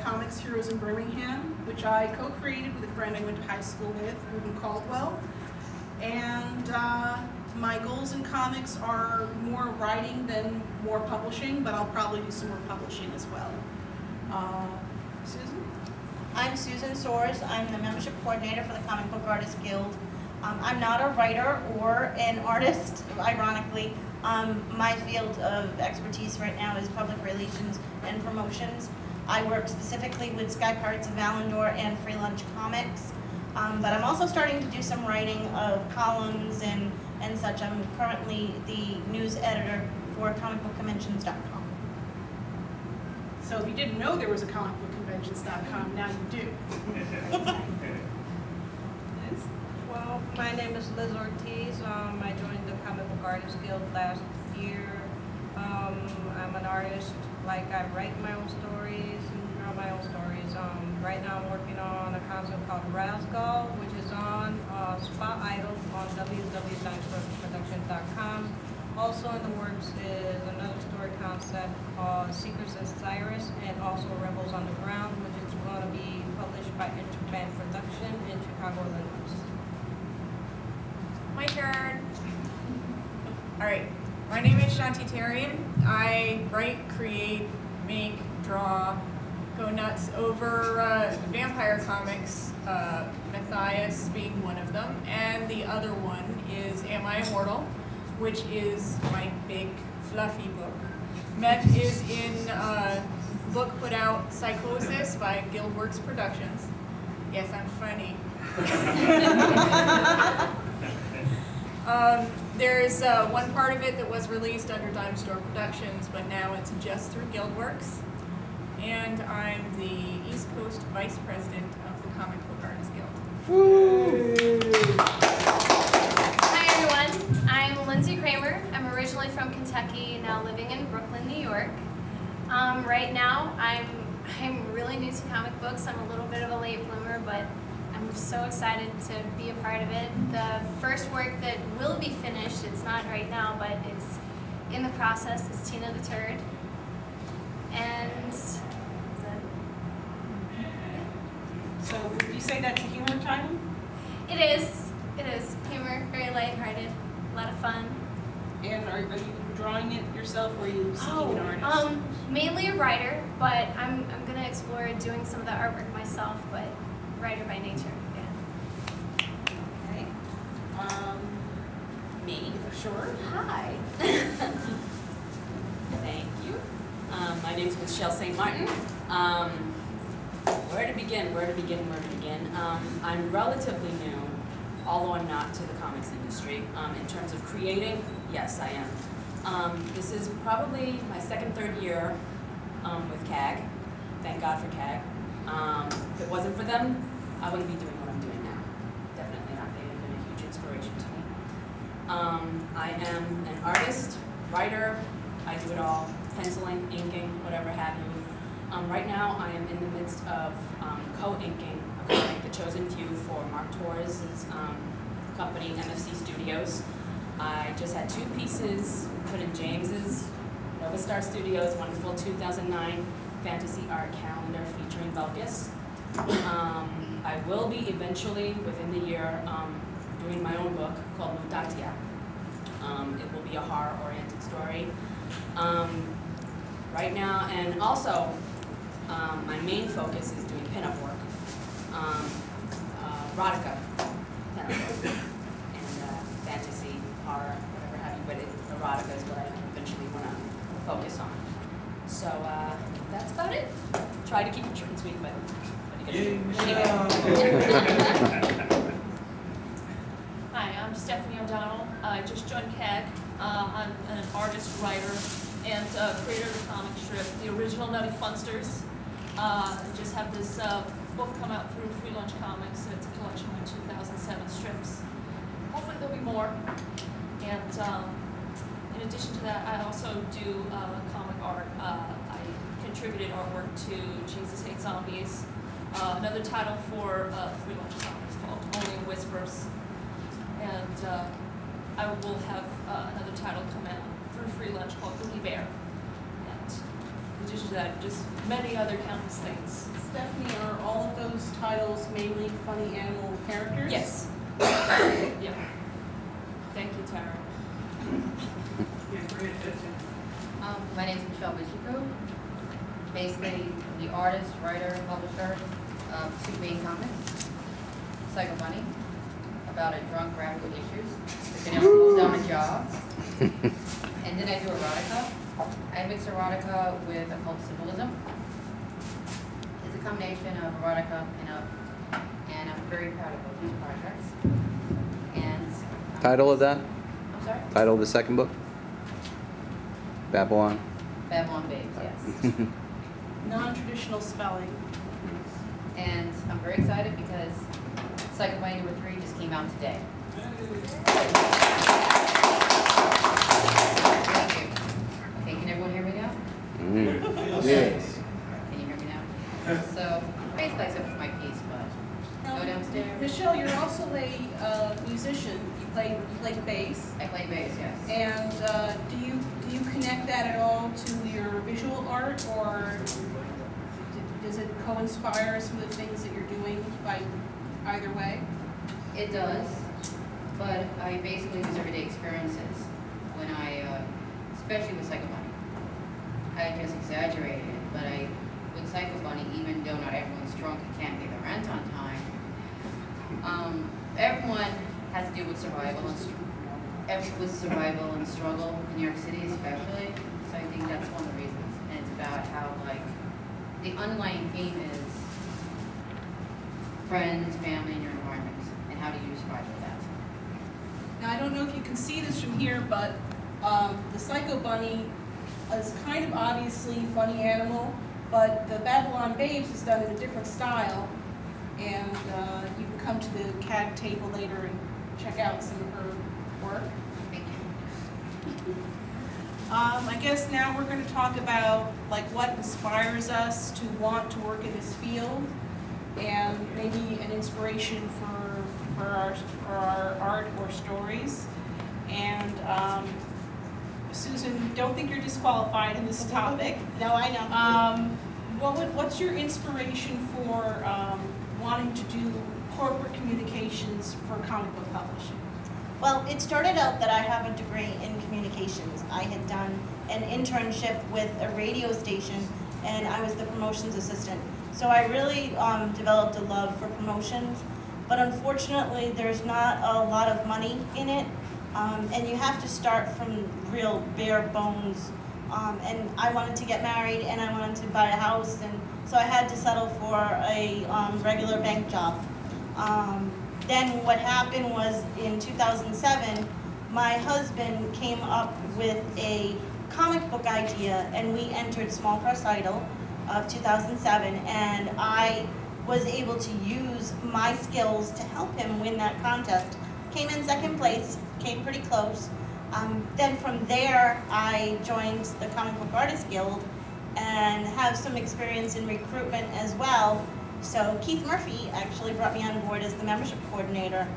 Comics Heroes in Birmingham, which I co-created with a friend I went to high school with, Ruben Caldwell. And my goals in comics are more writing than more publishing, but I'll probably do some more publishing as well. Susan? I'm Susan Soares. I'm the membership coordinator for the Comic Book Artists Guild. I'm not a writer or an artist, ironically. My field of expertise right now is public relations and promotions. I work specifically with Sky Pirates of Valandor and Free Lunch Comics, but I'm also starting to do some writing of columns and such. I'm currently the news editor for comicartguild.com. So if you didn't know there was a comicbookconventions.com, now you do. Well, my name is Liz Ortiz. I joined the Comic Book Artists Guild last year. I'm an artist. Like, I write my own stories and draw my own stories. Right now I'm working on a concept called Rasgal, which is on Spot Idol on www.production.com. Also in the works is another story concept called Secrets of Cyrus, and also Rebels on the Ground, which is going to be published by Interband Production in Chicago, Illinois. My turn. All right. My name is Shanti Tarian. I write, create, make, draw, go nuts over vampire comics, Matthias being one of them, and the other one is Am I Immortal, which is my big fluffy book. Met is in a book put out, Psychosis, by Guildworks Productions. Yes, I'm funny. There's one part of it that was released under Dime Store Productions, but now it's just through Guildworks. And I'm the East Coast Vice President of the Comic Book Artists Guild. Woo. Hi everyone, I'm Lindsay Kramer. I'm originally from Kentucky, now living in Brooklyn, New York. Right now, I'm really new to comic books. I'm a little bit of a late bloomer, but I'm so excited to be a part of it. The first work that will be finished, it's not right now, but it's in the process, is Tina the Turd. And is that, yeah. So would you say that's a humor title? It is humor, very lighthearted, a lot of fun. And are you drawing it yourself, or are you seeking an artist? Mainly a writer, but I'm going to explore doing some of the artwork myself, but writer by nature, yeah. Okay. Me? Sure. Hi. Thank you. My name is Michelle St. Martin. Where to begin? I'm relatively new, although I'm not to the comics industry. In terms of creating, yes, I am. This is probably my third year with CAG. Thank God for CAG. If it wasn't for them, I wouldn't be doing what I'm doing now. Definitely not. They have been a huge inspiration to me. I am an artist, writer. I do it all. Penciling, inking, whatever have you. Right now, I am in the midst of co-inking a comic, The Chosen Few, for Mark Torres' company, MFC Studios. I just had 2 pieces put in James's Nova Star Studios' wonderful 2009 fantasy art calendar featuring Belkis. I will be eventually, within the year, doing my own book called Mutatia. It will be a horror-oriented story. Right now, and also, my main focus is doing pinup work. Erotica, pinup work, and fantasy, horror, whatever have you, but erotica is what I eventually want to focus on. So that's about it. Try to keep it short and sweet, but what are you going to do? Hi, I'm Stephanie O'Donnell. I just joined CAG. I'm an artist, writer, and creator of the comic strip, The Original Nutty Funsters. I just have this book come out through Free Lunch Comics. It's a collection of 2007 strips. Hopefully there'll be more. And in addition to that, I also do comic art. I contributed artwork to Jesus Hates Zombies, another title for Free Lunch Comics called Only Whispers. And I will have another title come out through Free Lunch called Cookie Bear. And addition to that, just many other countless things. Stephanie, are all of those titles mainly funny animal characters? Yes. Yeah. Thank you, Tara. My name is Michelle Bishop. Basically, the artist, writer, and publisher of two main comics. Psycho Bunny, about a drunk rabbit with issues. They're going to hold down a job. And then I do erotica. I mix erotica with occult symbolism. It's a combination of erotica and I'm very proud of both these projects. And Title of that? I'm sorry? Title of the second book? Babylon. Babylon Babes, yes. Non-traditional spelling. And I'm very excited because Psycho Bunny #3 just came out today. Thank you. Okay, can everyone hear me now? Yes. Can you hear me now? So, basically, except for my piece, but go downstairs. Michelle, you're also a musician. You play bass. I play bass, yes. And do you connect that at all to your visual art, or does it co-inspire some of the things that you're doing by either way? It does, but I basically use everyday experiences when especially with Psycho Bunny. I just exaggerated it, but with Psycho Bunny, even though not everyone's drunk and can't pay the rent on time, everyone has to deal with survival and struggle in New York City especially. So I think that's one of the reasons. And it's about how the underlying theme is friends, family, and your environment, and how do you survive with that. Now, I don't know if you can see this from here, but the Psycho Bunny is kind of obviously funny animal, but the Babylon Babes is done in a different style, and you can come to the CAG table later and check out some of her work. Thank you. I guess now we're going to talk about what inspires us to want to work in this field, and maybe an inspiration for our art or stories. And Susan, don't think you're disqualified in this topic. No, I know. What's your inspiration for wanting to do corporate communications for comic book publishing? Well, it started out that I have a degree in communications. I had done an internship with a radio station, and I was the promotions assistant. So I really developed a love for promotions, but unfortunately there's not a lot of money in it, and you have to start from real bare bones. And I wanted to get married, and I wanted to buy a house, and so I had to settle for a regular bank job. Then what happened was in 2007, my husband came up with a comic book idea, and we entered Small Press Idol of 2007, and I was able to use my skills to help him win that contest. Came in second place, came pretty close. Then from there, I joined the Comic Book Artists Guild and have some experience in recruitment as well. So Keith Murphy actually brought me on board as the membership coordinator.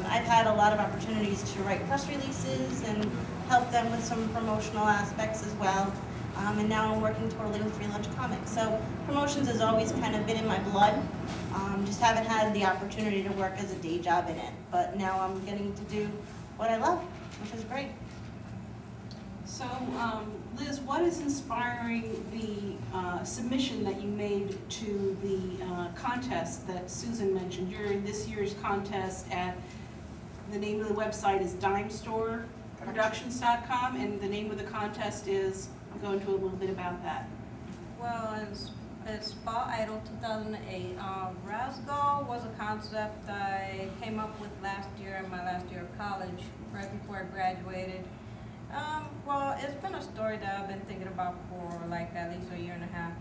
I've had a lot of opportunities to write press releases and help them with some promotional aspects as well. And now I'm working totally with Free Lunch Comics. So promotions has always kind of been in my blood. Just haven't had the opportunity to work as a day job in it. But now I'm getting to do what I love, which is great. So, Liz, what is inspiring the submission that you made to the contest that Susan mentioned? You're in this year's contest at, the name of the website is dimestoreproductions.com, and the name of the contest is, I'll go into a little bit about that. Well, it's Fall Idol 2008. Rascal was a concept I came up with last year in my last year of college, right before I graduated. Well, it's been a story that I've been thinking about for like at least a year and a half.